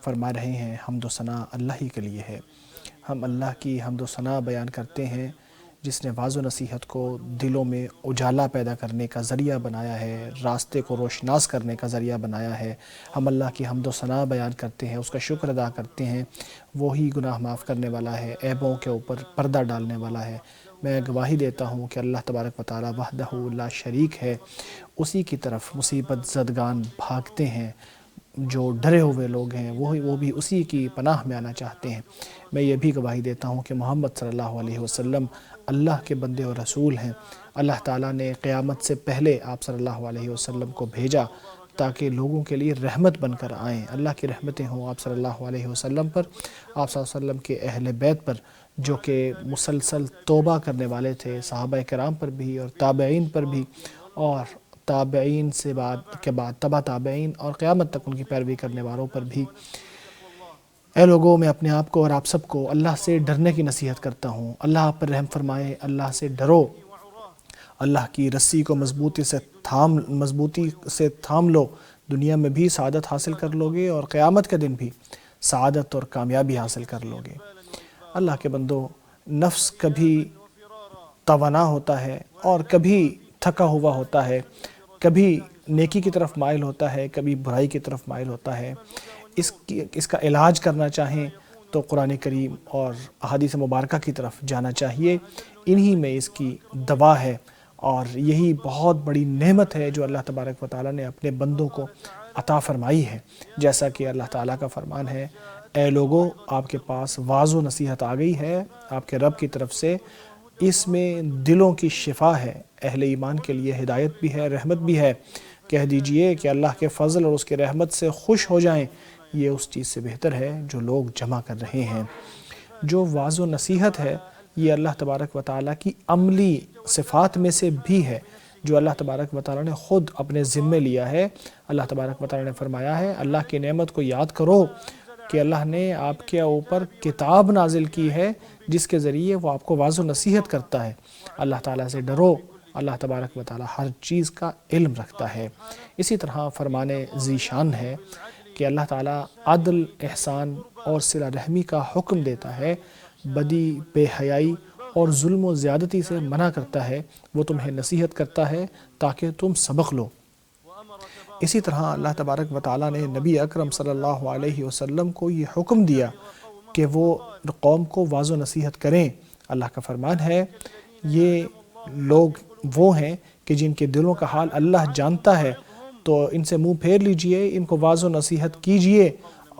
فرما رہے ہیں حمد و ثنا اللہ ہی کے لیے ہے۔ ہم اللہ کی حمد و ثنا بیان کرتے ہیں جس نے واعظ و نصیحت کو دلوں میں اجالا پیدا کرنے کا ذریعہ بنایا ہے، راستے کو روشناس کرنے کا ذریعہ بنایا ہے۔ ہم اللہ کی حمد و ثنا بیان کرتے ہیں، اس کا شکر ادا کرتے ہیں، وہی گناہ معاف کرنے والا ہے، عیبوں کے اوپر پردہ ڈالنے والا ہے۔ میں گواہی دیتا ہوں کہ اللہ تبارک و تعالی وحدہ لا شریک ہے، اسی کی طرف مصیبت زدگان بھاگتے ہیں۔ جو ڈرے ہوئے لوگ ہیں وہ بھی اسی کی پناہ میں آنا چاہتے ہیں۔ میں یہ بھی گواہی دیتا ہوں کہ محمد صلی اللہ علیہ وسلم اللہ کے بندے اور رسول ہیں۔ اللہ تعالیٰ نے قیامت سے پہلے آپ صلی اللہ علیہ وسلم کو بھیجا تاکہ لوگوں کے لیے رحمت بن کر آئیں۔ اللہ کی رحمتیں ہوں آپ صلی اللہ علیہ وسلم پر، آپ صلی اللہ علیہ وسلم کے اہل بیت پر جو کہ مسلسل توبہ کرنے والے تھے، صحابہ کرام پر بھی اور تابعین پر بھی، اور تابعین کے بعد تبع تابعین اور قیامت تک ان کی پیروی کرنے والوں پر بھی۔ اے لوگوں، میں اپنے آپ کو اور آپ سب کو اللہ سے ڈرنے کی نصیحت کرتا ہوں۔ اللہ آپ پر رحم فرمائے، اللہ سے ڈرو، اللہ کی رسی کو مضبوطی سے تھام لو، دنیا میں بھی سعادت حاصل کر لو گے اور قیامت کے دن بھی سعادت اور کامیابی حاصل کر لو گے۔ اللہ کے بندو، نفس کبھی توانا ہوتا ہے اور کبھی تھکا ہوا ہوتا ہے، کبھی نیکی کی طرف مائل ہوتا ہے، کبھی برائی کی طرف مائل ہوتا ہے۔ اس کا علاج کرنا چاہیں تو قرآن کریم اور احادیث مبارکہ کی طرف جانا چاہیے، انہی میں اس کی دوا ہے، اور یہی بہت بڑی نعمت ہے جو اللہ تبارک و تعالیٰ نے اپنے بندوں کو عطا فرمائی ہے۔ جیسا کہ اللہ تعالیٰ کا فرمان ہے، اے لوگو آپ کے پاس واعظ و نصیحت آ گئی ہے آپ کے رب کی طرف سے، اس میں دلوں کی شفا ہے، اہل ایمان کے لیے ہدایت بھی ہے، رحمت بھی ہے۔ کہہ دیجئے کہ اللہ کے فضل اور اس کے رحمت سے خوش ہو جائیں، یہ اس چیز سے بہتر ہے جو لوگ جمع کر رہے ہیں۔ جو واعظ و نصیحت ہے یہ اللہ تبارک و تعالیٰ کی عملی صفات میں سے بھی ہے، جو اللہ تبارک و تعالیٰ نے خود اپنے ذمے لیا ہے۔ اللہ تبارک و تعالیٰ نے فرمایا ہے، اللہ کی نعمت کو یاد کرو کہ اللہ نے آپ کے اوپر کتاب نازل کی ہے جس کے ذریعے وہ آپ کو واعظ و نصیحت کرتا ہے۔ اللہ تعالیٰ سے ڈرو، اللہ تبارک و تعالیٰ ہر چیز کا علم رکھتا ہے۔ اسی طرح فرمان ذیشان ہے کہ اللہ تعالیٰ عدل، احسان اور صلہ رحمی کا حکم دیتا ہے، بدی، بے حیائی اور ظلم و زیادتی سے منع کرتا ہے، وہ تمہیں نصیحت کرتا ہے تاکہ تم سبق لو۔ اسی طرح اللہ تبارک و تعالیٰ نے نبی اکرم صلی اللہ علیہ وسلم کو یہ حکم دیا کہ وہ قوم کو واعظ و نصیحت کریں۔ اللہ کا فرمان ہے، یہ لوگ وہ ہیں کہ جن کے دلوں کا حال اللہ جانتا ہے، تو ان سے منہ پھیر لیجئے، ان کو واعظ و نصیحت کیجئے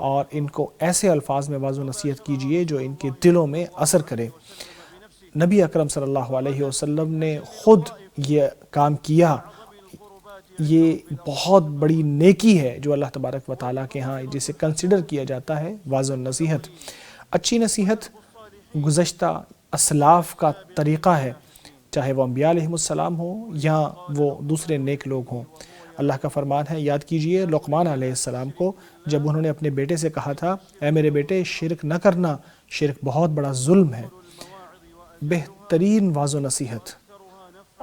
اور ان کو ایسے الفاظ میں واعظ و نصیحت کیجئے جو ان کے دلوں میں اثر کرے۔ نبی اکرم صلی اللہ علیہ وسلم نے خود یہ کام کیا۔ یہ بہت بڑی نیکی ہے جو اللہ تبارک و تعالیٰ کے ہاں جسے کنسیڈر کیا جاتا ہے واعظ و نصیحت۔ اچھی نصیحت گزشتہ اسلاف کا طریقہ ہے، چاہے وہ انبیاء علیہ السلام ہوں یا وہ دوسرے نیک لوگ ہوں۔ اللہ کا فرمان ہے، یاد کیجئے لقمان علیہ السلام کو جب انہوں نے اپنے بیٹے سے کہا تھا، اے میرے بیٹے شرک نہ کرنا، شرک بہت بڑا ظلم ہے۔ بہترین واعظ و نصیحت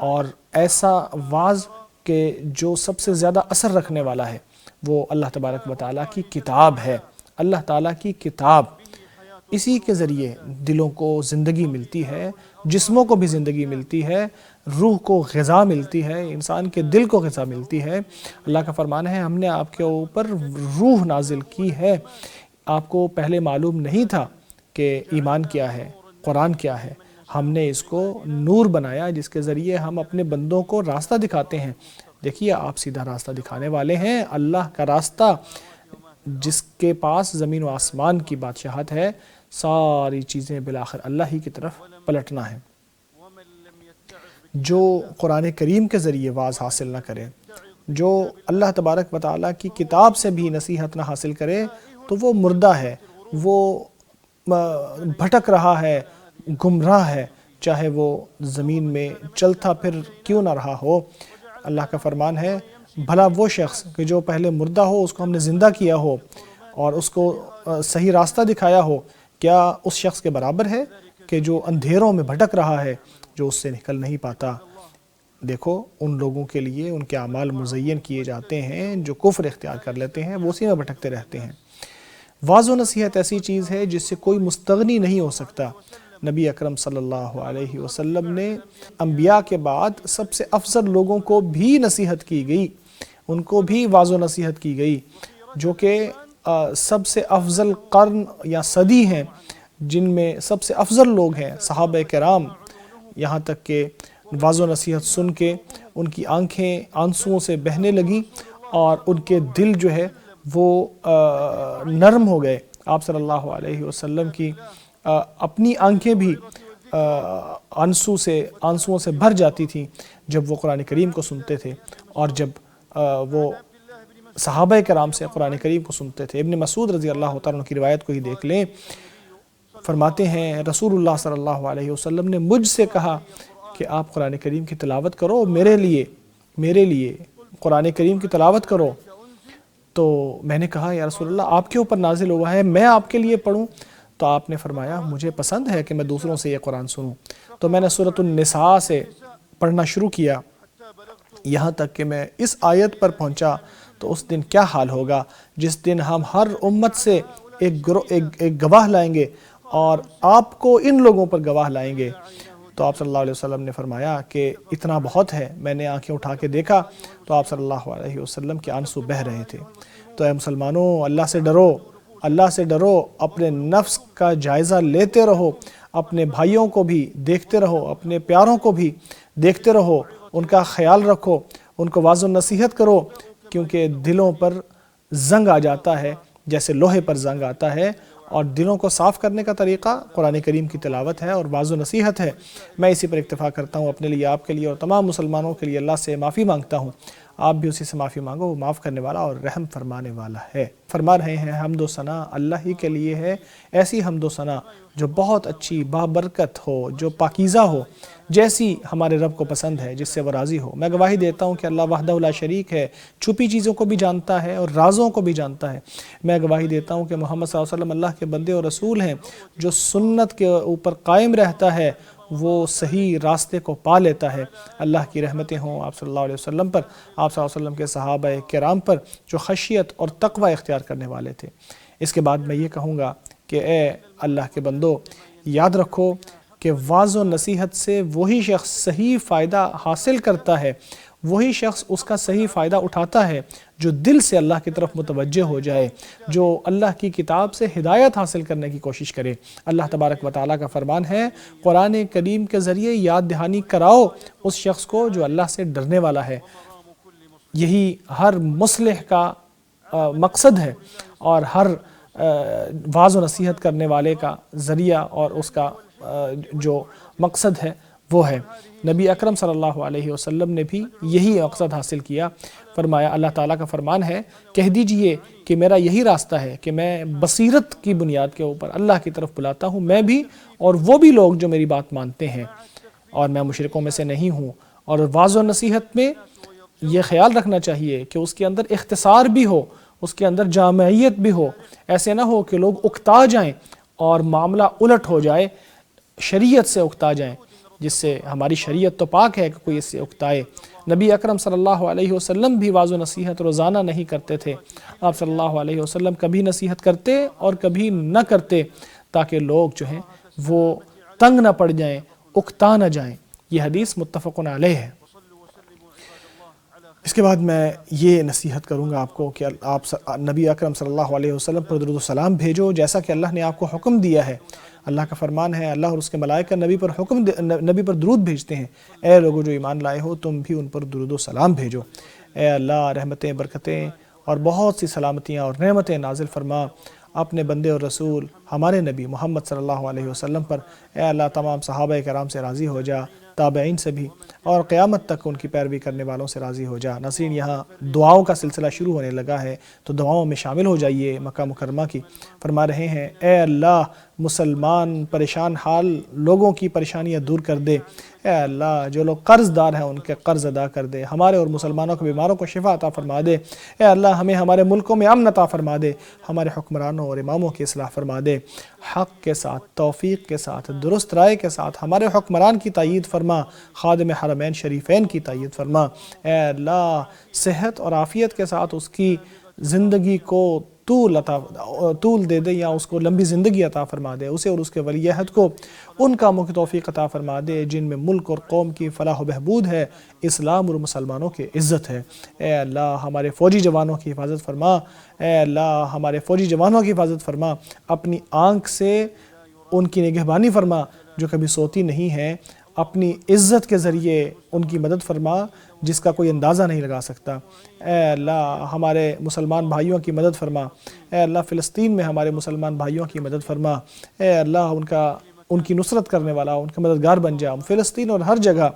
اور ایسا واعظ کہ جو سب سے زیادہ اثر رکھنے والا ہے وہ اللہ تبارک و تعالیٰ کی کتاب ہے۔ اللہ تعالیٰ کی کتاب، اسی کے ذریعے دلوں کو زندگی ملتی ہے، جسموں کو بھی زندگی ملتی ہے، روح کو غذا ملتی ہے، انسان کے دل کو غذا ملتی ہے۔ اللہ کا فرمان ہے، ہم نے آپ کے اوپر روح نازل کی ہے۔ آپ کو پہلے معلوم نہیں تھا کہ ایمان کیا ہے، قرآن کیا ہے۔ ہم نے اس کو نور بنایا جس کے ذریعے ہم اپنے بندوں کو راستہ دکھاتے ہیں۔ دیکھیے، آپ سیدھا راستہ دکھانے والے ہیں، اللہ کا راستہ جس کے پاس زمین و آسمان کی بادشاہت ہے، ساری چیزیں بالآخر اللہ ہی کی طرف پلٹنا ہے۔ جو قرآن کریم کے ذریعے واعظ حاصل نہ کرے، جو اللہ تبارک و تعالیٰ کی کتاب سے بھی نصیحت نہ حاصل کرے، تو وہ مردہ ہے، وہ بھٹک رہا ہے، گمراہ ہے، چاہے وہ زمین میں چلتا پھر کیوں نہ رہا ہو۔ اللہ کا فرمان ہے، بھلا وہ شخص کہ جو پہلے مردہ ہو اس کو ہم نے زندہ کیا ہو اور اس کو صحیح راستہ دکھایا ہو، کیا اس شخص کے برابر ہے کہ جو اندھیروں میں بھٹک رہا ہے، جو اس سے نکل نہیں پاتا۔ دیکھو، ان لوگوں کے لیے ان کے اعمال مزین کیے جاتے ہیں جو کفر اختیار کر لیتے ہیں، وہ اسی میں بھٹکتے رہتے ہیں۔ واعظ و نصیحت ایسی چیز ہے جس سے کوئی مستغنی نہیں ہو سکتا۔ نبی اکرم صلی اللہ علیہ وسلم نے انبیاء کے بعد سب سے افضل لوگوں کو بھی نصیحت کی گئی، ان کو بھی واعظ و نصیحت کی گئی، جو کہ سب سے افضل قرن یا صدی ہیں، جن میں سب سے افضل لوگ ہیں صحابہ کرام، یہاں تک کہ واعظ و نصیحت سن کے ان کی آنکھیں آنسوؤں سے بہنے لگیں اور ان کے دل جو ہے وہ نرم ہو گئے۔ آپ صلی اللہ علیہ وسلم کی اپنی آنکھیں بھی آنسوؤں سے بھر جاتی تھیں جب وہ قرآن کریم کو سنتے تھے، اور جب وہ صحابہ کرام سے قرآن کریم کو سنتے تھے۔ ابن مسعود رضی اللہ تعالیٰ عنہ کی روایت کو ہی دیکھ لیں، فرماتے ہیں رسول اللہ صلی اللہ علیہ وسلم نے مجھ سے کہا کہ آپ قرآن کریم کی تلاوت کرو، میرے لیے قرآن کریم کی تلاوت کرو۔ تو میں نے کہا یا رسول اللہ آپ کے اوپر نازل ہوا ہے، میں آپ کے لیے پڑھوں؟ تو آپ نے فرمایا مجھے پسند ہے کہ میں دوسروں سے یہ قرآن سنوں۔ تو میں نے سورۃ النساء سے پڑھنا شروع کیا، یہاں تک کہ میں اس آیت پر پہنچا تو اس دن کیا حال ہوگا جس دن ہم ہر امت سے ایک گواہ لائیں گے اور آپ کو ان لوگوں پر گواہ لائیں گے۔ تو آپ صلی اللہ علیہ وسلم نے فرمایا کہ اتنا بہت ہے۔ میں نے آنکھیں اٹھا کے دیکھا تو آپ صلی اللہ علیہ وسلم کے آنسو بہہ رہے تھے۔ تو اے مسلمانوں، اللہ سے ڈرو، اپنے نفس کا جائزہ لیتے رہو، اپنے بھائیوں کو بھی دیکھتے رہو، اپنے پیاروں کو بھی دیکھتے رہو، ان کا خیال رکھو، ان کو واعظ و نصیحت کرو، کیونکہ دلوں پر زنگ آ جاتا ہے جیسے لوہے پر زنگ آتا ہے، اور دلوں کو صاف کرنے کا طریقہ قرآن کریم کی تلاوت ہے اور واعظ و نصیحت ہے۔ میں اسی پر اکتفا کرتا ہوں، اپنے لیے، آپ کے لیے اور تمام مسلمانوں کے لیے اللہ سے معافی مانگتا ہوں۔ آپ بھی اسی سے معافی مانگو، وہ معاف کرنے والا اور رحم فرمانے والا ہے۔ فرما رہے ہیں حمد و ثنا اللہ ہی کے لیے ہے، ایسی حمد و ثنا جو بہت اچھی بابرکت ہو، جو پاکیزہ ہو، جیسی ہمارے رب کو پسند ہے، جس سے وہ راضی ہو۔ میں گواہی دیتا ہوں کہ اللہ وحدہ لا شریک ہے، چھپی چیزوں کو بھی جانتا ہے اور رازوں کو بھی جانتا ہے۔ میں گواہی دیتا ہوں کہ محمد صلی اللہ علیہ وسلم اللہ کے بندے اور رسول ہیں۔ جو سنت کے اوپر قائم رہتا ہے وہ صحیح راستے کو پا لیتا ہے۔ اللہ کی رحمتیں ہوں آپ صلی اللہ علیہ وسلم پر، آپ صلی اللہ علیہ وسلم کے صحابہ کرام پر، جو خشیت اور تقوی اختیار کرنے والے تھے۔ اس کے بعد میں یہ کہوں گا کہ اے اللہ کے بندو، یاد رکھو کہ واعظ و نصیحت سے وہی شخص صحیح فائدہ حاصل کرتا ہے، وہی شخص اس کا صحیح فائدہ اٹھاتا ہے جو دل سے اللہ کی طرف متوجہ ہو جائے، جو اللہ کی کتاب سے ہدایت حاصل کرنے کی کوشش کرے۔ اللہ تبارک و تعالیٰ کا فرمان ہے، قرآن کریم کے ذریعے یاد دہانی کراؤ اس شخص کو جو اللہ سے ڈرنے والا ہے۔ یہی ہر مصلح کا مقصد ہے اور ہر واعظ و نصیحت کرنے والے کا ذریعہ اور اس کا جو مقصد ہے وہ ہے۔ نبی اکرم صلی اللہ علیہ وسلم نے بھی یہی مقصد حاصل کیا۔ فرمایا، اللہ تعالیٰ کا فرمان ہے، کہہ دیجئے کہ میرا یہی راستہ ہے کہ میں بصیرت کی بنیاد کے اوپر اللہ کی طرف بلاتا ہوں، میں بھی اور وہ بھی لوگ جو میری بات مانتے ہیں، اور میں مشرکوں میں سے نہیں ہوں۔ اور واعظ و نصیحت میں یہ خیال رکھنا چاہیے کہ اس کے اندر اختصار بھی ہو، اس کے اندر جامعیت بھی ہو، ایسے نہ ہو کہ لوگ اکتا جائیں اور معاملہ الٹ ہو جائے، شریعت سے اکتا جائیں، جس سے ہماری شریعت تو پاک ہے کہ کوئی اس سے اکتائے۔ نبی اکرم صلی اللہ علیہ وسلم بھی واعظ و نصیحت روزانہ نہیں کرتے تھے۔ آپ صلی اللہ علیہ وسلم کبھی نصیحت کرتے اور کبھی نہ کرتے، تاکہ لوگ جو ہیں وہ تنگ نہ پڑ جائیں، اکتا نہ جائیں۔ یہ حدیث متفق علیہ ہے۔ اس کے بعد میں یہ نصیحت کروں گا آپ کو کہ آپ نبی اکرم صلی اللہ علیہ وسلم پر درود و سلام بھیجو، جیسا کہ اللہ نے آپ کو حکم دیا ہے۔ اللہ کا فرمان ہے، اللہ اور اس کے ملائکہ نبی پر درود بھیجتے ہیں۔ اے لوگو جو ایمان لائے ہو، تم بھی ان پر درود و سلام بھیجو۔ اے اللہ، رحمتیں، برکتیں اور بہت سی سلامتیاں اور نعمتیں نازل فرما اپنے بندے اور رسول ہمارے نبی محمد صلی اللہ علیہ وسلم پر۔ اے اللہ، تمام صحابہ کرام سے راضی ہو جا، تابعین سے بھی، اور قیامت تک ان کی پیروی کرنے والوں سے راضی ہو جا۔ ناظرین، یہاں دعاؤں کا سلسلہ شروع ہونے لگا ہے، تو دعاؤں میں شامل ہو جائیے مکہ مکرمہ کی۔ فرما رہے ہیں، اے اللہ، مسلمان پریشان حال لوگوں کی پریشانیاں دور کر دے۔ اے اللہ، جو لوگ قرض دار ہیں ان کے قرض ادا کر دے، ہمارے اور مسلمانوں کے بیماروں کو شفا عطا فرما دے۔ اے اللہ، ہمیں ہمارے ملکوں میں امن عطا فرما دے، ہمارے حکمرانوں اور اماموں کی اصلاح فرما دے، حق کے ساتھ، توفیق کے ساتھ، درست رائے کے ساتھ ہمارے حکمران کی تائید فرما، خادم حرمین شریفین کی تائید فرما۔ اے اللہ، صحت اور عافیت کے ساتھ اس کی زندگی کو طول دے دے، یا اس کو لمبی زندگی عطا فرما دے، اسے اور اس کے ولی عہد کو ان کاموں کی توفیق عطا فرما دے جن میں ملک اور قوم کی فلاح و بہبود ہے، اسلام اور مسلمانوں کی عزت ہے۔ اے اللہ ہمارے فوجی جوانوں کی حفاظت فرما، اے اللہ ہمارے فوجی جوانوں کی حفاظت فرما، اپنی آنکھ سے ان کی نگہبانی فرما جو کبھی سوتی نہیں ہے، اپنی عزت کے ذریعے ان کی مدد فرما جس کا کوئی اندازہ نہیں لگا سکتا۔ اے اللہ ہمارے مسلمان بھائیوں کی مدد فرما، اے اللہ فلسطین میں ہمارے مسلمان بھائیوں کی مدد فرما، اے اللہ ان کی نصرت کرنے والا، ان کا مددگار بن جا، فلسطین اور ہر جگہ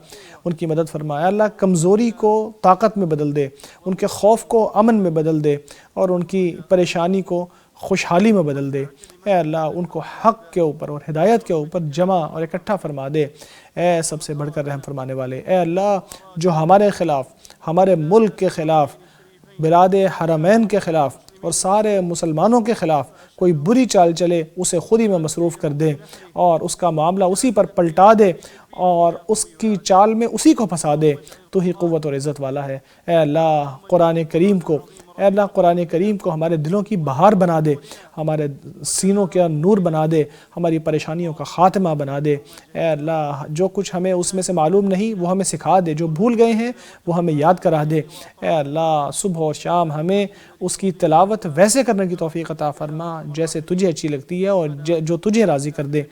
ان کی مدد فرما۔ اے اللہ کمزوری کو طاقت میں بدل دے، ان کے خوف کو امن میں بدل دے، اور ان کی پریشانی کو خوشحالی میں بدل دے۔ اے اللہ ان کو حق کے اوپر اور ہدایت کے اوپر جمع اور اکٹھا فرما دے، اے سب سے بڑھ کر رحم فرمانے والے۔ اے اللہ جو ہمارے خلاف، ہمارے ملک کے خلاف، بلاد حرمین کے خلاف اور سارے مسلمانوں کے خلاف کوئی بری چال چلے، اسے خود ہی میں مصروف کر دے اور اس کا معاملہ اسی پر پلٹا دے اور اس کی چال میں اسی کو پھنسا دے۔ تو ہی قوت اور عزت والا ہے۔ اے اللہ قرآن کریم کو ہمارے دلوں کی بہار بنا دے، ہمارے سینوں کا نور بنا دے، ہماری پریشانیوں کا خاتمہ بنا دے۔ اے اللہ جو کچھ ہمیں اس میں سے معلوم نہیں وہ ہمیں سکھا دے، جو بھول گئے ہیں وہ ہمیں یاد کرا دے۔ اے اللہ صبح اور شام ہمیں اس کی تلاوت ویسے کرنے کی توفیق عطا فرما جیسے تجھے اچھی لگتی ہے اور جو تجھے راضی کر دے۔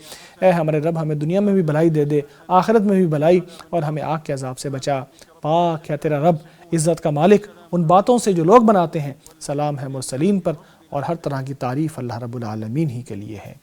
اے ہمارے رب ہمیں دنیا میں بھی بھلائی دے دے، آخرت میں بھی بھلائی، اور ہمیں آگ کے عذاب سے بچا۔ پاک ہے تیرا رب عزت کا مالک ان باتوں سے جو لوگ بناتے ہیں۔ سلام ہے مرسلین پر، اور ہر طرح کی تعریف اللہ رب العالمین ہی کے لیے ہے۔